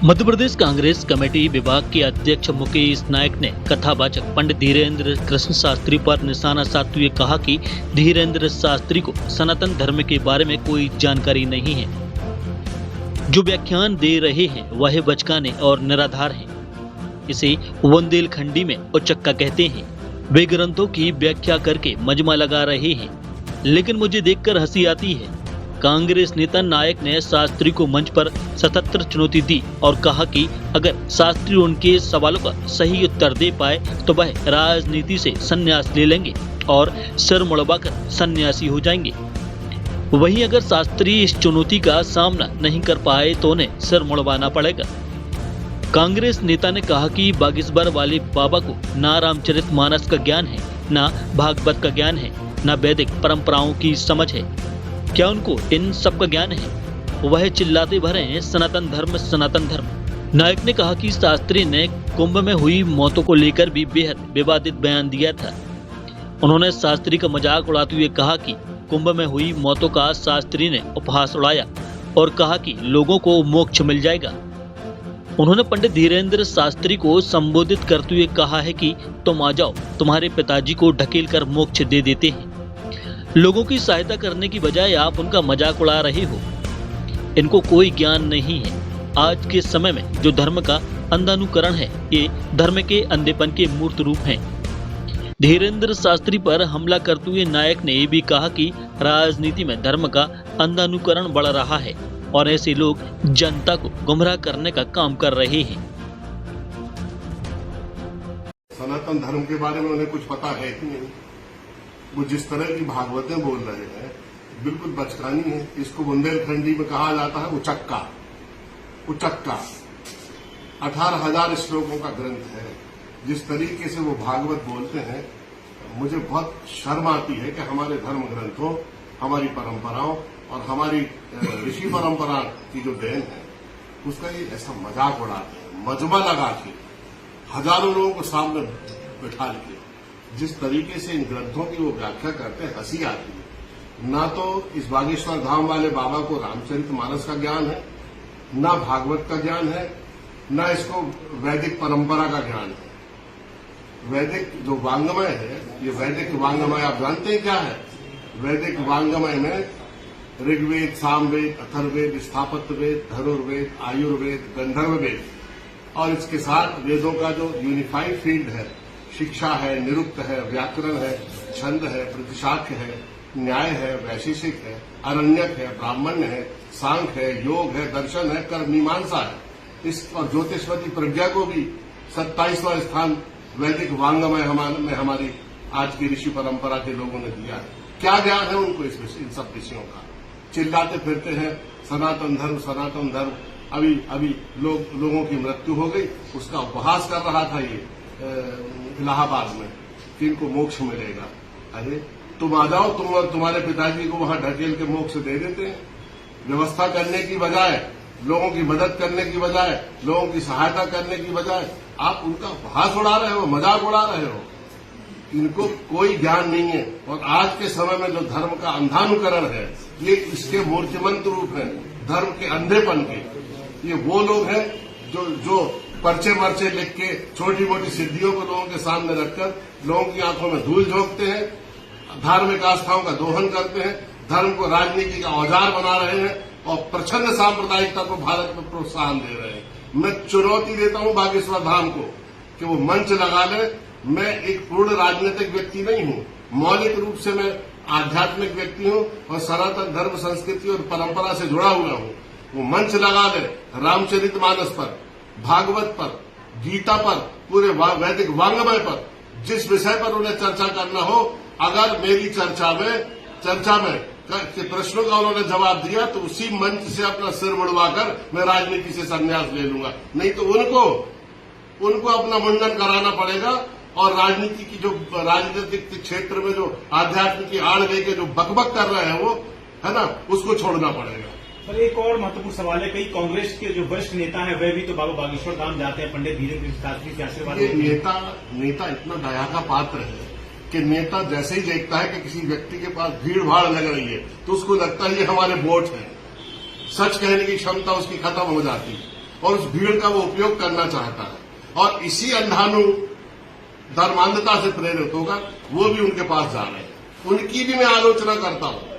Madhya Pradesh Congress committee विभाग के अध्यक्ष मुकेश नायक ने कथावाचक पंडित धीरेन्द्र कृष्ण शास्त्री पर निशाना साधते हुए कहा कि धीरेन्द्र शास्त्री को सनातन धर्म के बारे में कोई जानकारी नहीं है। जो व्याख्यान दे रहे हैं वह बचकाने और निराधार हैं। इसे बुंदेलखंडी में उचक्का कहते हैं। वे ग्रंथों की व्याख्या करके मजमा लगा रहे हैं, लेकिन मुझे देखकर हंसी आती है। कांग्रेस नेता नायक ने शास्त्री को मंच पर सतत चुनौती दी और कहा कि अगर शास्त्री उनके सवालों का सही उत्तर दे पाए तो वह राजनीति से संन्यास ले लेंगे और सिर मुड़वाकर सन्यासी हो जाएंगे। वहीं अगर शास्त्री इस चुनौती का सामना नहीं कर पाए तो उन्हें सिर मुड़वाना पड़ेगा। कांग्रेस नेता ने कहा कि बागेश्वर वाले बाबा को ना रामचरितमानस का ज्ञान है, ना भागवत का ज्ञान है, ना वैदिक परंपराओं की समझ है। क्या उनको इन सब का ज्ञान है? वह चिल्लाते भरे हैं सनातन धर्म, सनातन धर्म। नायक ने कहा कि शास्त्री ने कुंभ में हुई मौतों को लेकर भी बेहद विवादित बयान दिया था। उन्होंने शास्त्री का मजाक उड़ाते हुए कहा कि कुंभ में हुई मौतों का शास्त्री ने उपहास उड़ाया और कहा कि लोगों को मोक्ष मिल जाएगा। उन्होंने पंडित धीरेन्द्र शास्त्री को संबोधित करते हुए कहा है कि तुम आ जाओ, तुम्हारे पिताजी को ढकेल कर मोक्ष दे देते हैं। लोगों की सहायता करने की बजाय आप उनका मजाक उड़ा रहे हो। इनको कोई ज्ञान नहीं है। आज के समय में जो धर्म का अंधानुकरण है, ये धर्म के अंधेपन के मूर्त रूप हैं। धीरेन्द्र शास्त्री पर हमला करते हुए नायक ने ये भी कहा कि राजनीति में धर्म का अंधानुकरण बढ़ रहा है और ऐसे लोग जनता को गुमराह करने का काम कर रहे हैं। सनातन धर्म के बारे में उन्हें कुछ पता है कि नहीं। वो जिस तरह की भागवतें बोल रहे हैं बिल्कुल बचकानी है। इसको बुंदेलखंडी में कहा जाता है उचक्का। उचक्का 18,000 श्लोकों का ग्रंथ है। जिस तरीके से वो भागवत बोलते हैं, मुझे बहुत शर्म आती है कि हमारे धर्म ग्रंथों, हमारी परंपराओं और हमारी ऋषि परंपरा की जो देन है उसका ये ऐसा मजाक उड़ाते हैं, मजमा लगा के, हजारों लोगों को सामने बिठा के। जिस तरीके से इन ग्रंथों की वो व्याख्या करते हैं, हंसी आती है। ना तो इस बागेश्वर धाम वाले बाबा को रामचरितमानस का ज्ञान है, ना भागवत का ज्ञान है, ना इसको वैदिक परंपरा का ज्ञान है। वैदिक जो वांग्मय है, ये वैदिक वांग्मय आप जानते हैं क्या है? वैदिक वांग्मय में ऋग्वेद, सामवेद, अथर्ववेद, स्थापत्य वेद, धनुर्वेद, आयुर्वेद, गंधर्व वेद और इसके साथ वेदों का जो यूनिफाइड फील्ड है, शिक्षा है, निरुक्त है, व्याकरण है, छंद है, प्रतिशाख्य है, न्याय है, वैशेषिक है, अरण्यक है, ब्राह्मण्य है, सांख्य है, योग है, दर्शन है, कर्म मीमांसा है। इस और ज्योतिषवती प्रज्ञा को भी 27वां स्थान वैदिक वांग्मय में हमारी आज की ऋषि परंपरा के लोगों ने दिया है। क्या ज्ञान है उनको इन सब विषयों का? चिल्लाते फिरते हैं सनातन धर्म, सनातन धर्म। अभी लोगों की मृत्यु हो गई, उसका उपहास कर रहा था ये इलाहाबाद में कि इनको मोक्ष मिलेगा। अरे तुम आ जाओ, तुम और तुम्हारे पिताजी को वहां ढकेल के मोक्ष दे देते हैं। व्यवस्था करने की बजाय, लोगों की मदद करने की बजाय, लोगों की सहायता करने की बजाय आप उनका उपहास उड़ा रहे हो, मजाक उड़ा रहे हो। इनको कोई ज्ञान नहीं है। और आज के समय में जो धर्म का अंधानुकरण है, ये इसके मूर्तिमंत रूप है धर्म के अंधेपन के। ये वो लोग हैं जो पर्चे मर्चे लिख के छोटी मोटी सिद्धियों को लोगों के सामने रखकर लोगों की आंखों में धूल झोंकते हैं, धार्मिक आस्थाओं का दोहन करते हैं, धर्म को राजनीति का औजार बना रहे हैं और प्रच्छन्न सांप्रदायिकता को भारत में प्रोत्साहन दे रहे हैं। मैं चुनौती देता हूं बागेश्वर धाम को कि वो मंच लगा ले। मैं एक पूर्ण राजनीतिक व्यक्ति नहीं हूं, मौलिक रूप से मैं आध्यात्मिक व्यक्ति हूं और सनातन धर्म, संस्कृति और परंपरा से जुड़ा हुआ हूं। वो मंच लगा ले रामचरितमानस पर, भागवत पर, गीता पर, पूरे वैदिक वांग्मय पर, जिस विषय पर उन्हें चर्चा करना हो। अगर मेरी चर्चा में के प्रश्नों का उन्होंने जवाब दिया तो उसी मंच से अपना सिर मुड़वाकर मैं राजनीति से संन्यास ले लूंगा। नहीं तो उनको अपना मुंडन कराना पड़ेगा और राजनीति की जो राजनीतिक क्षेत्र में जो आध्यात्म की आड़ लेके जो बकबक कर रहे हैं वो है ना, उसको छोड़ना पड़ेगा। पर एक और महत्वपूर्ण सवाल है, कई कांग्रेस के जो वरिष्ठ नेता हैं वे भी तो बाबा बागेश्वर धाम जाते हैं पंडित धीरेन्द्र शास्त्री के आशीर्वाद। नेता इतना दया का पात्र है कि नेता जैसे ही देखता है कि किसी व्यक्ति के पास भीड़ भाड़ लग रही है तो उसको लगता है ये हमारे वोट है। सच कहने की क्षमता उसकी खत्म हो जाती है और उस भीड़ का वो उपयोग करना चाहता है और इसी अंधानु धर्मांधता से प्रेरित होकर वो भी उनके पास जा रहे हैं। उनकी भी मैं आलोचना करता हूं।